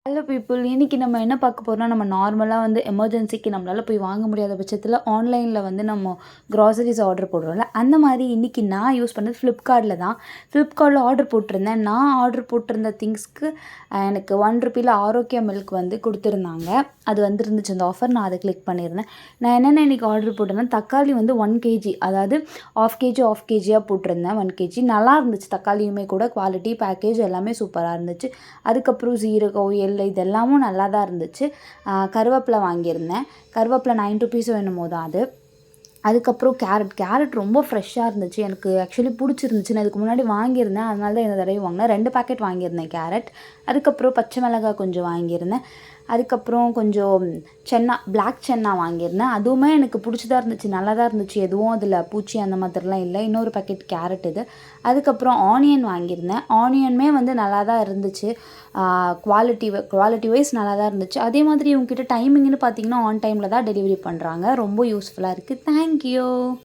Hello people இன்றைக்கி நம்ம என்ன பார்க்க போகிறோம்னா நம்ம நார்மலாக வந்து எமர்ஜென்சிக்கு நம்மளால் போய் வாங்க முடியாத பட்சத்தில் ஆன்லைனில் வந்து நம்ம க்ராசரிஸ் ஆர்டர் போடுறோம்ல அந்த மாதிரி இன்றைக்கி நான் யூஸ் பண்ணது ஃப்ளிப்கார்ட்டில் தான். ஃப்ளிப்கார்ட்டில் ஆர்டர் போட்டிருந்தேன். நான் ஆர்டர் போட்டிருந்த திங்ஸ்க்கு எனக்கு ₹1 ஆரோக்கியா மில்க் வந்து கொடுத்துருந்தாங்க. அது வந்துருந்துச்சு அந்த ஆஃபர். நான் அதை கிளிக் பண்ணியிருந்தேன். நான் என்னென்ன இன்றைக்கி ஆர்டர் போட்டிருந்தேன், தக்காளி வந்து 1 கேஜி, அதாவது ஆஃப் கேஜியாக போட்டிருந்தேன். 1 கேஜி நல்லா இருந்துச்சு. தக்காளியுமே கூட குவாலிட்டி பேக்கேஜ் எல்லாமே சூப்பராக இருந்துச்சு. அதுக்கப்புறம் ஜீரகம் இதெல்லாமும் நல்லா தான் இருந்துச்சு. கருவேப்பிலை வாங்கியிருந்தேன். கருவேப்பிலை ₹9 என்னமோ தான் அது. அதுக்கப்புறம் கேரட் ரொம்ப ஃப்ரெஷ்ஷாக இருந்துச்சு. எனக்கு ஆக்சுவலி பிடிச்சிருந்துச்சு. நான் இதுக்கு முன்னாடி வாங்கியிருந்தேன். அதனால தான் இந்த தடவை வாங்கினேன். 2 பேக்கெட் வாங்கியிருந்தேன் கேரட். அதுக்கப்புறம் பச்சை மிளகாய் கொஞ்சம் வாங்கியிருந்தேன். அதுக்கப்புறம் கொஞ்சம் பிளாக் சென்னா வாங்கியிருந்தேன். அதுவுமே எனக்கு பிடிச்சதா இருந்துச்சு. நல்லா தான் இருந்துச்சு. எதுவும் அதில் பூச்சி அந்த மாதிரிலாம் இல்லை. இன்னொரு பேக்கெட் கேரட் இது. அதுக்கப்புறம் ஆனியன் வாங்கியிருந்தேன். ஆனியனுமே வந்து நல்லா தான் இருந்துச்சு. குவாலிட்டி வைஸ் நல்லா தான் இருந்துச்சு. அதே மாதிரி இவங்ககிட்ட டைமிங்னு பார்த்தீங்கன்னா ஆன் டைமில் தான் டெலிவரி பண்ணுறாங்க. ரொம்ப யூஸ்ஃபுல்லாக இருக்குது. தேங்க்யூ.